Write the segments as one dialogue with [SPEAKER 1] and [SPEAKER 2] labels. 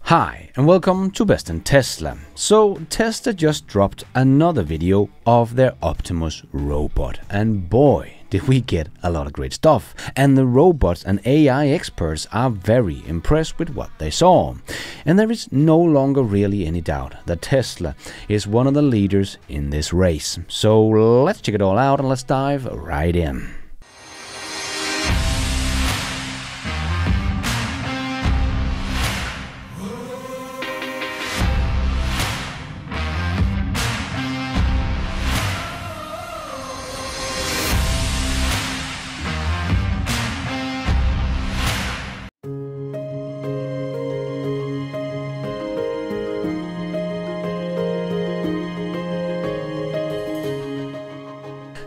[SPEAKER 1] Hi and welcome to Best in Tesla. So Tesla just dropped another video of their Optimus robot, and boy did we get a lot of great stuff, and the robots and AI experts are very impressed with what they saw. And there is no longer really any doubt that Tesla is one of the leaders in this race. So let's check it all out and let's dive right in.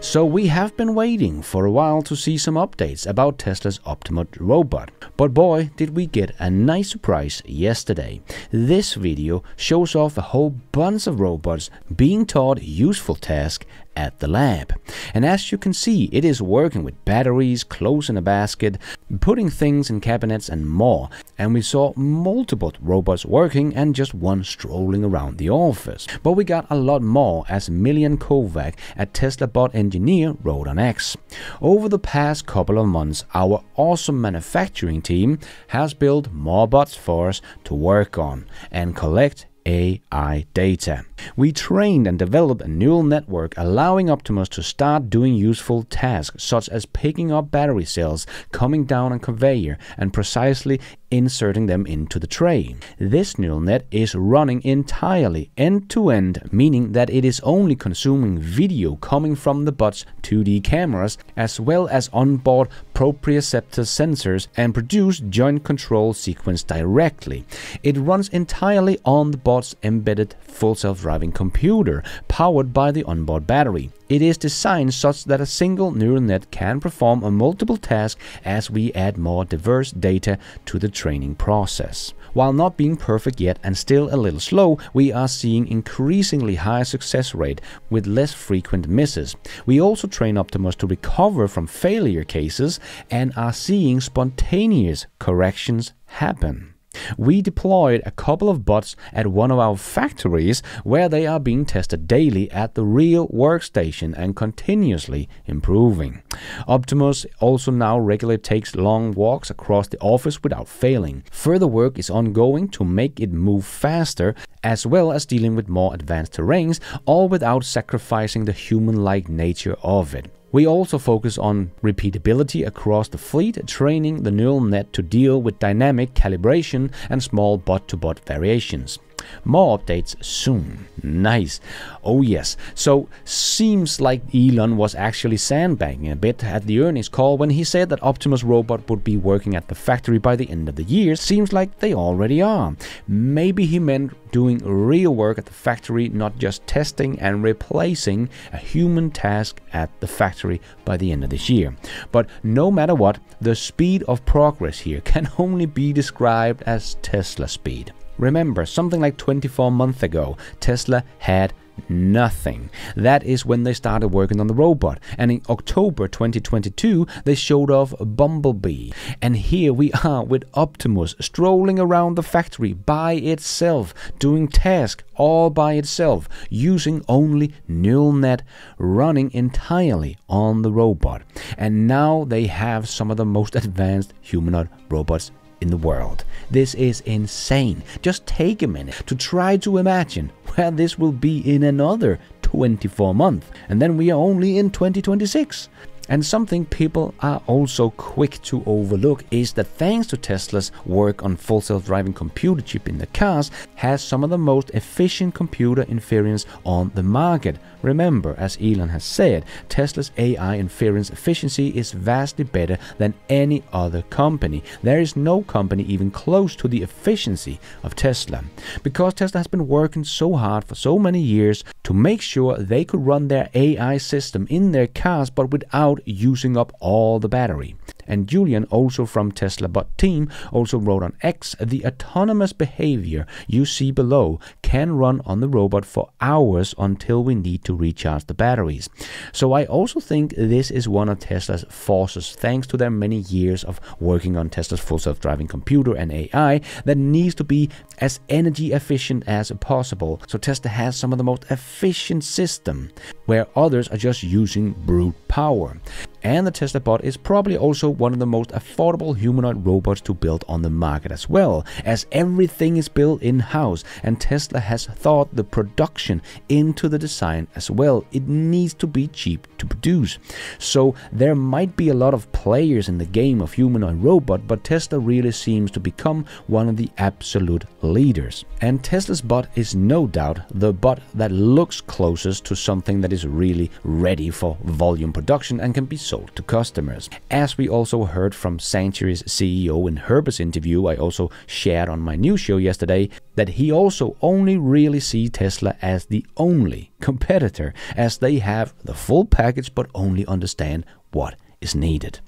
[SPEAKER 1] So we have been waiting for a while to see some updates about Tesla's Optimus robot, but boy did we get a nice surprise yesterday. This video shows off a whole bunch of robots being taught useful tasks at the lab. And as you can see, it is working with batteries, clothes in a basket, putting things in cabinets and more. And we saw multiple robots working and just one strolling around the office. But we got a lot more, as Millian Kovac, a Tesla bot engineer, wrote on X. Over the past couple of months, our awesome manufacturing team has built more bots for us to work on and collect AI data. We trained and developed a neural network allowing Optimus to start doing useful tasks such as picking up battery cells, coming down a conveyor and precisely inserting them into the tray. This neural net is running entirely end-to-end, meaning that it is only consuming video coming from the bot's 2D cameras as well as onboard proprioceptor sensors and produce joint control sequence directly. It runs entirely on the bot's embedded full self-driving computer powered by the onboard battery. It is designed such that a single neural net can perform a multiple tasks as we add more diverse data to the training process. While not being perfect yet and still a little slow, we are seeing increasingly higher success rate with less frequent misses. We also train Optimus to recover from failure cases and are seeing spontaneous corrections happen. We deployed a couple of bots at one of our factories where they are being tested daily at the real workstation and continuously improving. Optimus also now regularly takes long walks across the office without failing. Further work is ongoing to make it move faster, as well as dealing with more advanced terrains, all without sacrificing the human-like nature of it. We also focus on repeatability across the fleet, training the neural net to deal with dynamic calibration and small bot-to-bot variations. More updates soon. Nice. Oh yes. So seems like Elon was actually sandbagging a bit at the earnings call when he said that Optimus robot would be working at the factory by the end of the year. Seems like they already are. Maybe he meant doing real work at the factory, not just testing and replacing a human task at the factory by the end of this year. But no matter what, the speed of progress here can only be described as Tesla speed. Remember, something like 24 months ago, Tesla had nothing. That is when they started working on the robot. And in October 2022, they showed off Bumblebee. And here we are with Optimus strolling around the factory by itself, doing tasks all by itself, using only neural net, running entirely on the robot. And now they have some of the most advanced humanoid robots in the world. This is insane. Just take a minute to try to imagine where this will be in another 24 months, and then we are only in 2026. And something people are also quick to overlook is that thanks to Tesla's work on full self-driving computer chip in the cars, has some of the most efficient computer inference on the market. Remember, as Elon has said, Tesla's AI inference efficiency is vastly better than any other company. There is no company even close to the efficiency of Tesla. Because Tesla has been working so hard for so many years to make sure they could run their AI system in their cars but without using up all the battery. And Julian, also from Tesla Bot team, also wrote on X, the autonomous behavior you see below can run on the robot for hours until we need to recharge the batteries. So I also think this is one of Tesla's forces, thanks to their many years of working on Tesla's full self-driving computer and AI that needs to be as energy efficient as possible. So Tesla has some of the most efficient system, where others are just using brute power. And the Tesla Bot is probably also one of the most affordable humanoid robots to build on the market as well, as everything is built in-house, and Tesla has thought the production into the design as well. It needs to be cheap to produce. So there might be a lot of players in the game of humanoid robot, but Tesla really seems to become one of the absolute leaders. And Tesla's Bot is no doubt the bot that looks closest to something that is really ready for volume production and can be sold to customers. As we also heard from Sanctuary's CEO in Herbert's interview, I also shared on my news show yesterday, that he also only really sees Tesla as the only competitor, as they have the full package but only understand what is needed.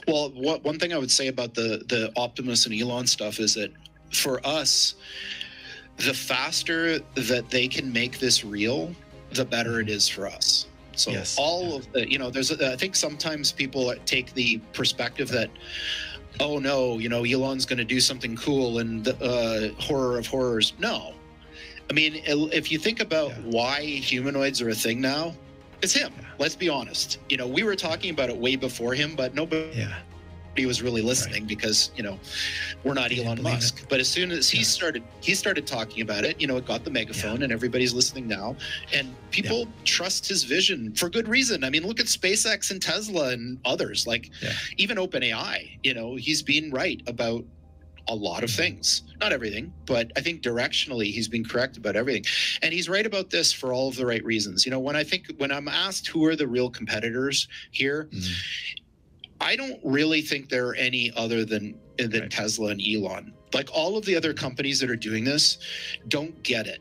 [SPEAKER 2] Well, one thing I would say about the Optimus and Elon stuff is that for us, the faster that they can make this real, the better it is for us. So yes, all of the, I think sometimes people take the perspective that, oh no, Elon's going to do something cool and horror of horrors. No. I mean, if you think about why humanoids are a thing now, it's him. Let's be honest. We were talking about it way before him, but nobody was really listening because, we're not Elon Musk. But as soon as he started talking about it, it got the megaphone and everybody's listening now. And people trust his vision for good reason. I mean, look at SpaceX and Tesla and others, even OpenAI, he's been right about a lot of things, not everything, but I think directionally he's been correct about everything. And he's right about this for all of the right reasons. When I'm asked who are the real competitors here, I don't really think there are any other than Tesla and Elon. Like all of the other companies that are doing this don't get it.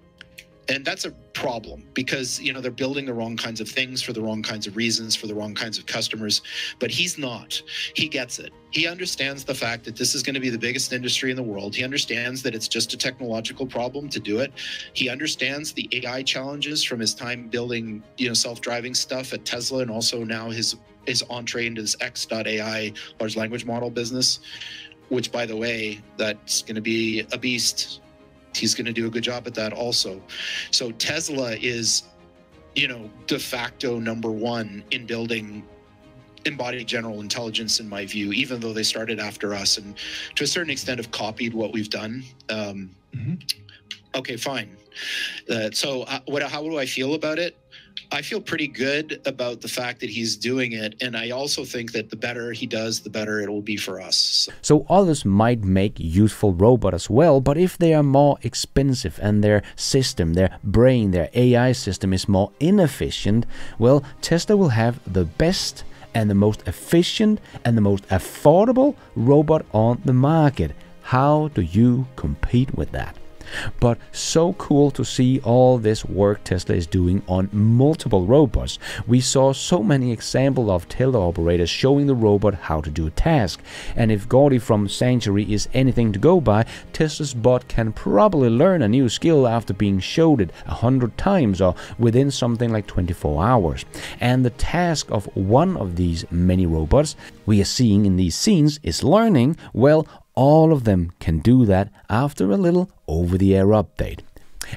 [SPEAKER 2] And that's a problem because, they're building the wrong kinds of things for the wrong kinds of reasons, for the wrong kinds of customers. But he's not. He gets it. He understands the fact that this is going to be the biggest industry in the world. He understands that it's just a technological problem to do it. He understands the AI challenges from his time building, self-driving stuff at Tesla, and also now his entree into this X.AI large language model business, which, by the way, that's going to be a beast. He's going to do a good job at that also. So Tesla is, de facto #1 in building embodied general intelligence, in my view, even though they started after us and to a certain extent have copied what we've done. Okay, fine. So how do I feel about it? I feel pretty good about the fact that he's doing it, and I also think that the better he does, the better it will be for us.
[SPEAKER 1] So others might make useful robots as well, but if they are more expensive and their system, their brain, their AI system is more inefficient, well, Tesla will have the best and the most efficient and the most affordable robot on the market. How do you compete with that? But so cool to see all this work Tesla is doing on multiple robots. We saw so many examples of teleoperators showing the robot how to do a task. And if Gordy from Sanctuary is anything to go by, Tesla's bot can probably learn a new skill after being showed it 100 times or within something like 24 hours. And the task of one of these many robots we are seeing in these scenes is learning, well, all of them can do that after a little over-the-air update.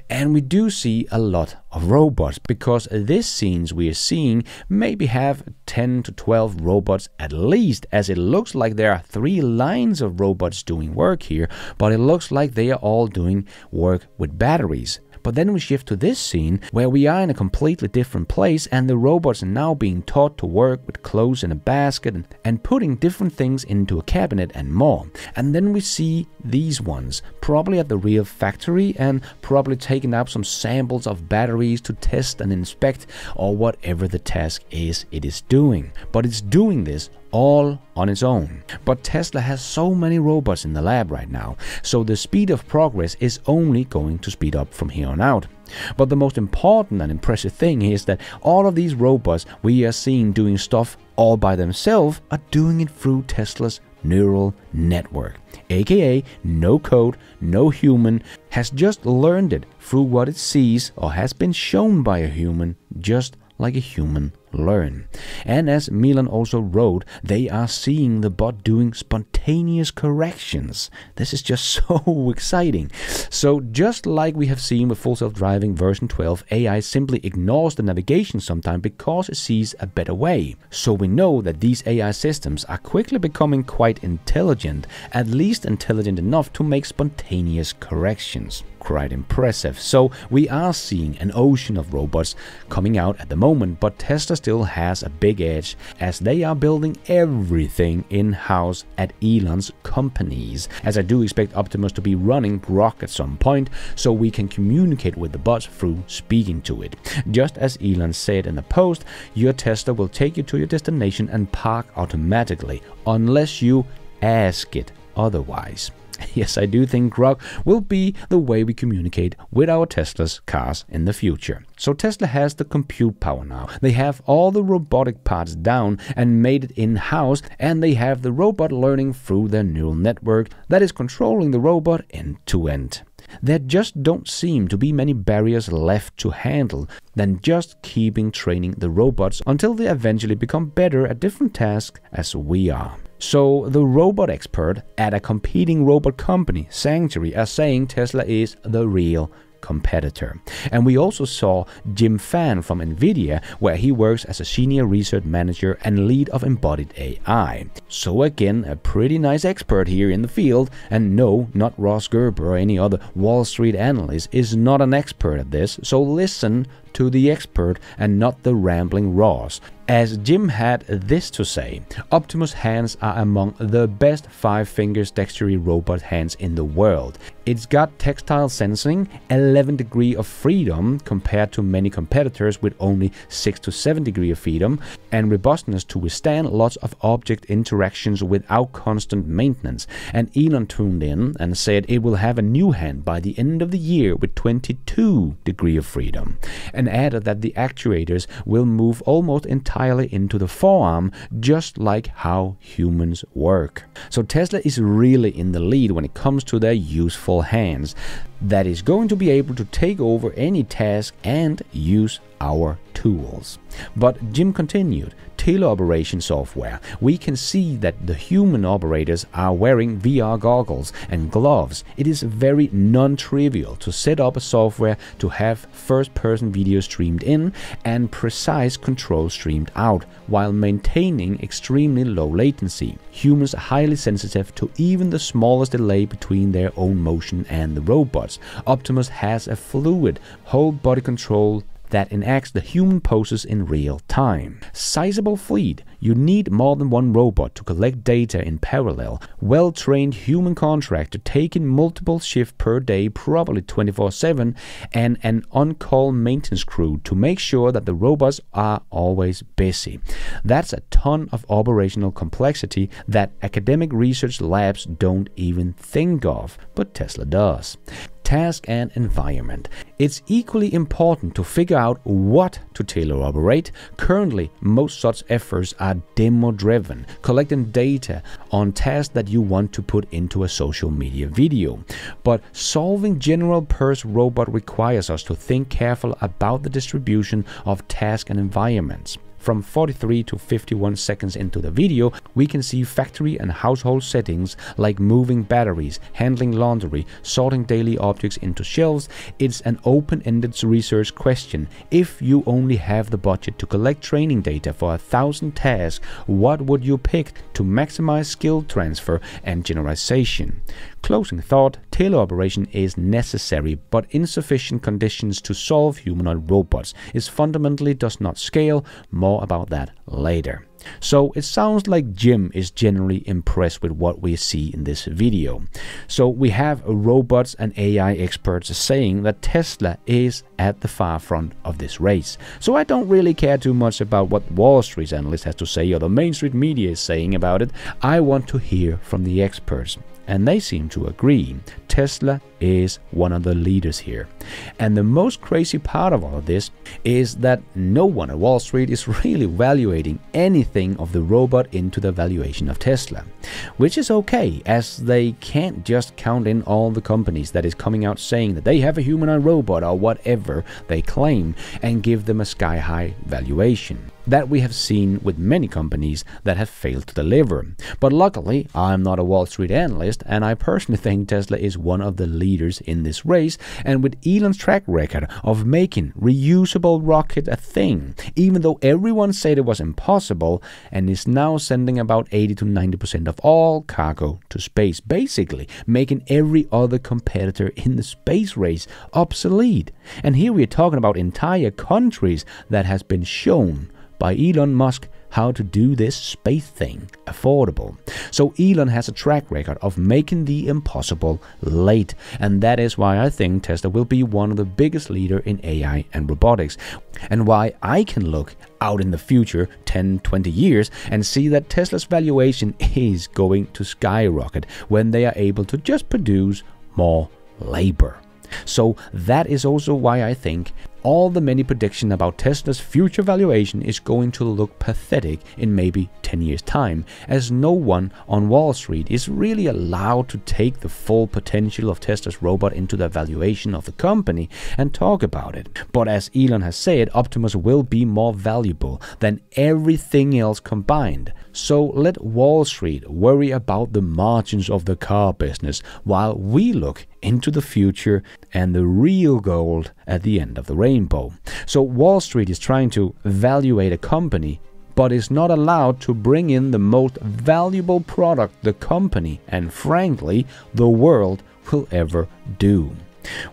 [SPEAKER 1] And we do see a lot of robots, because these scenes we are seeing maybe have 10 to 12 robots at least, as it looks like there are 3 lines of robots doing work here, but it looks like they are all doing work with batteries. But then we shift to this scene where we are in a completely different place, and the robots are now being taught to work with clothes in a basket and putting different things into a cabinet and more. And then we see these ones, probably at the real factory, and probably taking out some samples of batteries to test and inspect, or whatever the task is it is doing. But it's doing this all on its own. But Tesla has so many robots in the lab right now, so the speed of progress is only going to speed up from here on out. But the most important and impressive thing is that all of these robots we are seeing doing stuff all by themselves are doing it through Tesla's neural network, aka no code, no human, has just learned it through what it sees or has been shown by a human, just like a human learn. And as Milan also wrote, they are seeing the bot doing spontaneous corrections. This is just so exciting. So just like we have seen with Full Self-Driving version 12, AI simply ignores the navigation sometimes because it sees a better way. So we know that these AI systems are quickly becoming quite intelligent, at least intelligent enough to make spontaneous corrections. Quite impressive. So we are seeing an ocean of robots coming out at the moment, but Tesla still has a big edge as they are building everything in-house at Elon's companies, as I do expect Optimus to be running Grok at some point so we can communicate with the bots through speaking to it. Just as Elon said in the post, your Tesla will take you to your destination and park automatically unless you ask it otherwise. Yes, I do think Grok will be the way we communicate with our Tesla's cars in the future. So Tesla has the compute power now. They have all the robotic parts down and made it in-house, and they have the robot learning through their neural network that is controlling the robot end to end. There just don't seem to be many barriers left to handle than just keeping training the robots until they eventually become better at different tasks as we are. So the robot expert at a competing robot company, Sanctuary, are saying Tesla is the real competitor. And we also saw Jim Fan from NVIDIA, where he works as a senior research manager and lead of embodied AI. So again, a pretty nice expert here in the field, and no, not Ross Gerber or any other Wall Street analyst is not an expert at this, so listen to the expert and not the rambling Ross. As Jim had this to say, Optimus Hands are among the best 5-finger dexterity robot hands in the world. It's got textile sensing, 11 degrees of freedom compared to many competitors with only 6 to 7 degrees of freedom, and robustness to withstand lots of object interactions without constant maintenance. And Elon tuned in and said it will have a new hand by the end of the year with 22 degrees of freedom, and added that the actuators will move almost entirely into the forearm, just like how humans work. So Tesla is really in the lead when it comes to their useful hands that is going to be able to take over any task and use our tools. But Jim continued, teleoperation software. We can see that the human operators are wearing VR goggles and gloves. It is very non-trivial to set up a software to have first-person video streamed in and precise control streamed out while maintaining extremely low latency. Humans are highly sensitive to even the smallest delay between their own motion and the robots. Optimus has a fluid whole body control that enacts the human poses in real time. Sizable fleet. You need more than one robot to collect data in parallel. Well-trained human contract to take in multiple shifts per day, probably 24/7, and an on-call maintenance crew to make sure that the robots are always busy. That's a ton of operational complexity that academic research labs don't even think of, but Tesla does. Task and environment. It's equally important to figure out what to teleoperate. Currently, most such efforts are demo-driven, collecting data on tasks that you want to put into a social media video. But solving general-purpose robot requires us to think carefully about the distribution of tasks and environments. From 43 to 51 seconds into the video, we can see factory and household settings like moving batteries, handling laundry, sorting daily objects into shelves. It's an open-ended research question. If you only have the budget to collect training data for 1,000 tasks, what would you pick to maximize skill transfer and generalization? Closing thought, teleoperation is necessary, but insufficient conditions to solve humanoid robots. It fundamentally does not scale. More about that later. So it sounds like Jim is generally impressed with what we see in this video. So we have robots and AI experts saying that Tesla is at the far front of this race. So I don't really care too much about what Wall Street analyst has to say or the mainstream media is saying about it. I want to hear from the experts. and they seem to agree. Tesla is one of the leaders here. And the most crazy part of all of this is that no one at Wall Street is really valuating anything of the robot into the valuation of Tesla. Which is okay, as they can't just count in all the companies that is coming out saying that they have a humanoid robot or whatever they claim and give them a sky-high valuation. That we have seen with many companies that have failed to deliver. But luckily, I'm not a Wall Street analyst, and I personally think Tesla is one of the leaders in this race, and with Elon's track record of making reusable rocket a thing, even though everyone said it was impossible, and is now sending about 80 to 90% of all cargo to space, basically making every other competitor in the space race obsolete. And here we are talking about entire countries that has been shown by Elon Musk how to do this space thing affordable. So Elon has a track record of making the impossible late, and that is why I think Tesla will be one of the biggest leaders in AI and robotics, and why I can look out in the future 10-20 years and see that Tesla's valuation is going to skyrocket when they are able to just produce more labor. So that is also why I think all the many predictions about Tesla's future valuation is going to look pathetic in maybe 10 years time, as no one on Wall Street is really allowed to take the full potential of Tesla's robot into the valuation of the company and talk about it. But as Elon has said, Optimus will be more valuable than everything else combined. So let Wall Street worry about the margins of the car business while we look into the future and the real gold at the end of the rainbow. So Wall Street is trying to evaluate a company, but is not allowed to bring in the most valuable product the company, and frankly, the world will ever do.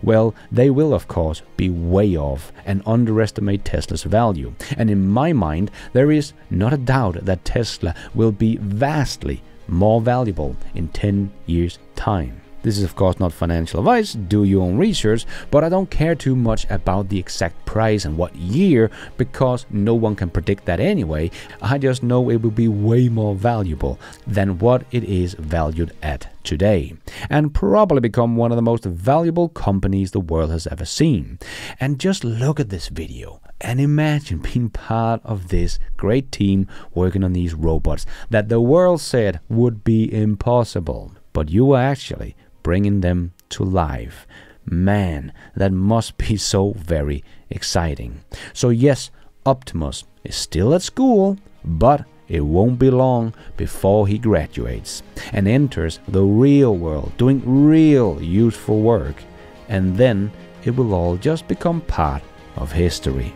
[SPEAKER 1] Well, they will of course be way off and underestimate Tesla's value. And in my mind, there is not a doubt that Tesla will be vastly more valuable in 10 years' time. This is of course not financial advice, do your own research, but I don't care too much about the exact price and what year, because no one can predict that anyway. I just know it will be way more valuable than what it is valued at today, and probably become one of the most valuable companies the world has ever seen. And just look at this video and imagine being part of this great team working on these robots that the world said would be impossible, but you are actually bringing them to life. Man, that must be so very exciting. So yes, Optimus is still at school, but it won't be long before he graduates and enters the real world doing real useful work, and then it will all just become part of history.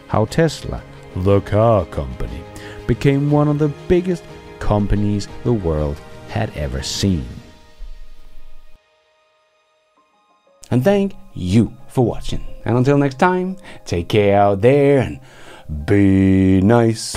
[SPEAKER 1] How Tesla, the car company, became one of the biggest companies the world had ever seen. And thank you for watching. And until next time, take care out there and be nice.